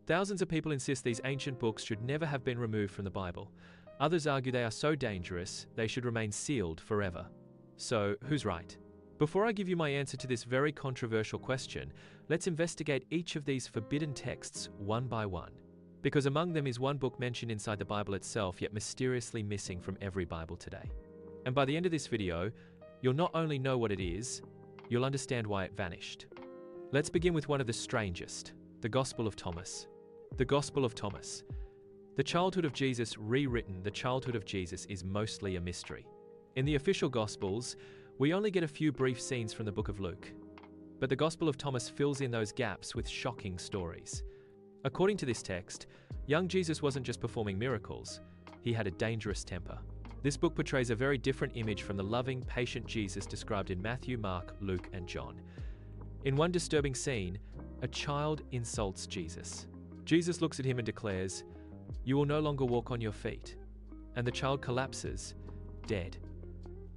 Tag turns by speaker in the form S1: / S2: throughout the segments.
S1: Thousands of people insist these ancient books should never have been removed from the Bible. Others argue they are so dangerous, they should remain sealed forever. So, who's right? Before I give you my answer to this very controversial question, let's investigate each of these forbidden texts one by one. Because among them is one book mentioned inside the Bible itself, yet mysteriously missing from every Bible today. And by the end of this video, you'll not only know what it is, you'll understand why it vanished. Let's begin with one of the strangest, the Gospel of Thomas. The Gospel of Thomas. The childhood of Jesus rewritten, the childhood of Jesus is mostly a mystery. In the official Gospels, we only get a few brief scenes from the book of Luke. But the Gospel of Thomas fills in those gaps with shocking stories. According to this text, young Jesus wasn't just performing miracles, he had a dangerous temper. This book portrays a very different image from the loving, patient Jesus described in Matthew, Mark, Luke, and John. In one disturbing scene, a child insults Jesus. Jesus looks at him and declares, "You will no longer walk on your feet." And the child collapses, dead.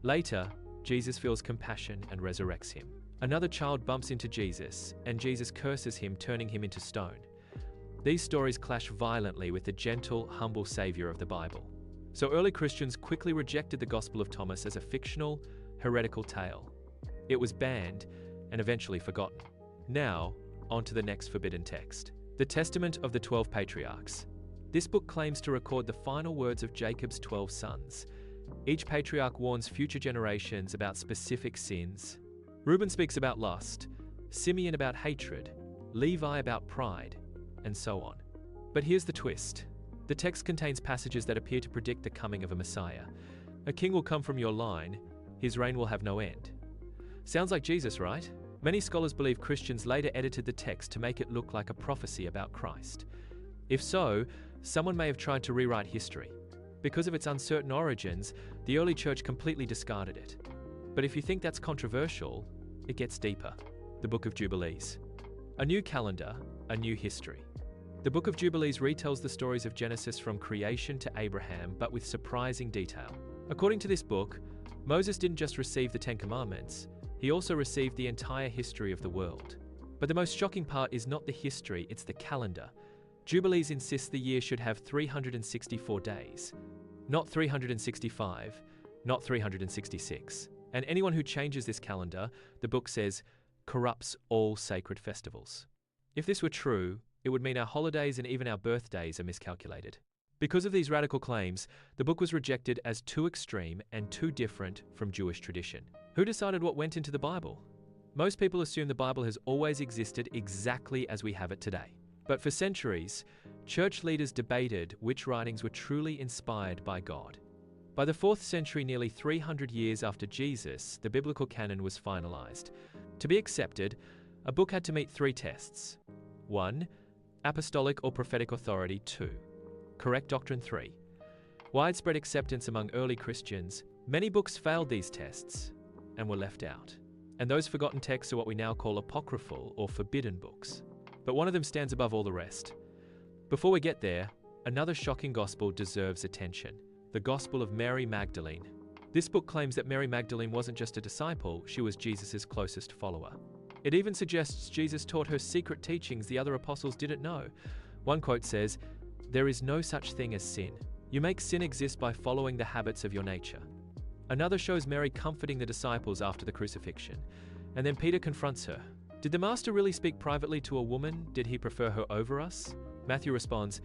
S1: Later, Jesus feels compassion and resurrects him. Another child bumps into Jesus, and Jesus curses him, turning him into stone. These stories clash violently with the gentle, humble Savior of the Bible. So early Christians quickly rejected the Gospel of Thomas as a fictional, heretical tale. It was banned and eventually forgotten. Now, on to the next forbidden text. The Testament of the 12 Patriarchs. This book claims to record the final words of Jacob's 12 sons. Each patriarch warns future generations about specific sins. Reuben speaks about lust, Simeon about hatred, Levi about pride, and so on. But here's the twist. The text contains passages that appear to predict the coming of a Messiah. A king will come from your line, his reign will have no end. Sounds like Jesus, right? Many scholars believe Christians later edited the text to make it look like a prophecy about Christ. If so, someone may have tried to rewrite history. Because of its uncertain origins, the early church completely discarded it. But if you think that's controversial, it gets deeper. The Book of Jubilees. A new calendar, a new history. The Book of Jubilees retells the stories of Genesis from creation to Abraham, but with surprising detail. According to this book, Moses didn't just receive the Ten Commandments, he also received the entire history of the world. But the most shocking part is not the history, it's the calendar. Jubilees insists the year should have 364 days. Not 365, not 366. And anyone who changes this calendar, the book says, corrupts all sacred festivals. If this were true, it would mean our holidays and even our birthdays are miscalculated. Because of these radical claims, the book was rejected as too extreme and too different from Jewish tradition. Who decided what went into the Bible? Most people assume the Bible has always existed exactly as we have it today. But for centuries, church leaders debated which writings were truly inspired by God. By the 4th century, nearly 300 years after Jesus, the biblical canon was finalized. To be accepted, a book had to meet 3 tests. 1. Apostolic or prophetic authority. 2. Correct doctrine. 3. Widespread acceptance among early Christians. Many books failed these tests and were left out. And those forgotten texts are what we now call apocryphal or forbidden books. But one of them stands above all the rest. Before we get there, another shocking gospel deserves attention. The Gospel of Mary Magdalene. This book claims that Mary Magdalene wasn't just a disciple, she was Jesus' closest follower. It even suggests Jesus taught her secret teachings the other apostles didn't know. One quote says, "There is no such thing as sin. You make sin exist by following the habits of your nature." Another shows Mary comforting the disciples after the crucifixion. And then Peter confronts her. Did the master really speak privately to a woman? Did he prefer her over us? Matthew responds,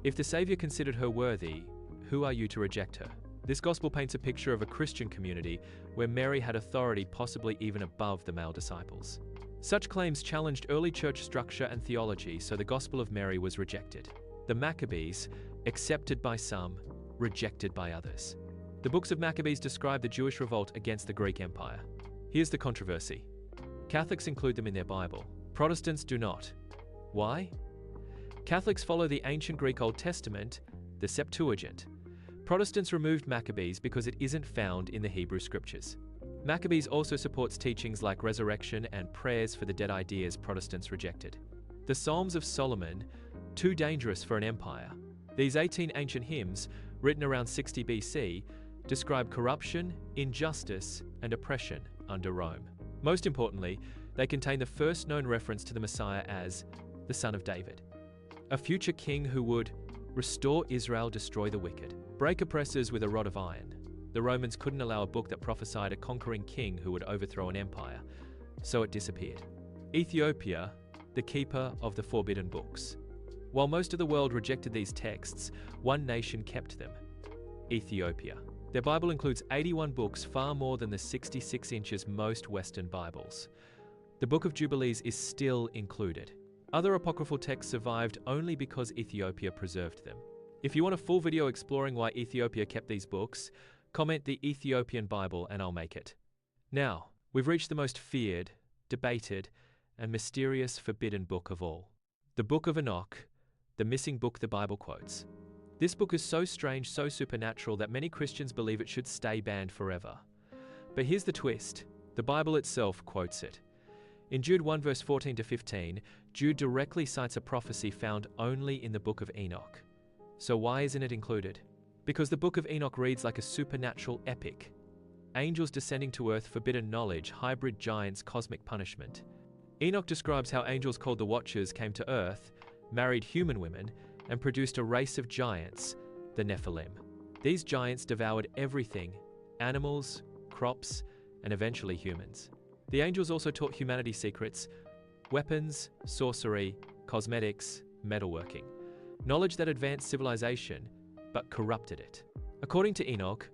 S1: "If the Savior considered her worthy, who are you to reject her?" This gospel paints a picture of a Christian community where Mary had authority possibly even above the male disciples. Such claims challenged early church structure and theology, so the Gospel of Mary was rejected. The Maccabees, accepted by some, rejected by others. The books of Maccabees describe the Jewish revolt against the Greek Empire. Here's the controversy. Catholics include them in their Bible. Protestants do not. Why? Catholics follow the ancient Greek Old Testament, the Septuagint. Protestants removed Maccabees because it isn't found in the Hebrew Scriptures. Maccabees also supports teachings like resurrection and prayers for the dead, ideas Protestants rejected. The Psalms of Solomon, too dangerous for an empire. These 18 ancient hymns, written around 60 BC, describe corruption, injustice, and oppression under Rome. Most importantly, they contain the first known reference to the Messiah as the Son of David. A future king who would restore Israel, destroy the wicked, break oppressors with a rod of iron. The Romans couldn't allow a book that prophesied a conquering king who would overthrow an empire, so it disappeared. Ethiopia, the keeper of the forbidden books. While most of the world rejected these texts, one nation kept them: Ethiopia. Their Bible includes 81 books, far more than the 66 inches most Western Bibles. The Book of Jubilees is still included. Other apocryphal texts survived only because Ethiopia preserved them. If you want a full video exploring why Ethiopia kept these books, comment the Ethiopian Bible and I'll make it. Now, we've reached the most feared, debated, and mysterious forbidden book of all. The Book of Enoch, the missing book the Bible quotes. This book is so strange, so supernatural that many Christians believe it should stay banned forever. But here's the twist. The Bible itself quotes it. In Jude 1 verse 14 to 15, Jude directly cites a prophecy found only in the Book of Enoch. So why isn't it included? Because the Book of Enoch reads like a supernatural epic. Angels descending to earth, forbidden knowledge, hybrid giants, cosmic punishment. Enoch describes how angels called the Watchers came to earth, married human women, and produced a race of giants, the Nephilim. These giants devoured everything: animals, crops, and eventually humans. The angels also taught humanity secrets: weapons, sorcery, cosmetics, metalworking. Knowledge that advanced civilization, but corrupted it. According to Enoch,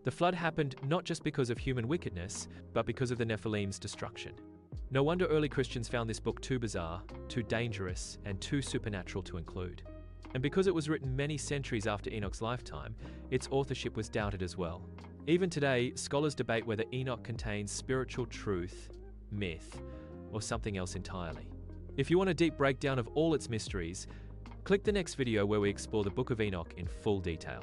S1: the flood happened not just because of human wickedness, but because of the Nephilim's destruction. No wonder early Christians found this book too bizarre, too dangerous, and too supernatural to include. And because it was written many centuries after Enoch's lifetime, its authorship was doubted as well. Even today, scholars debate whether Enoch contains spiritual truth, myth, or something else entirely. If you want a deep breakdown of all its mysteries, click the next video where we explore the Book of Enoch in full detail.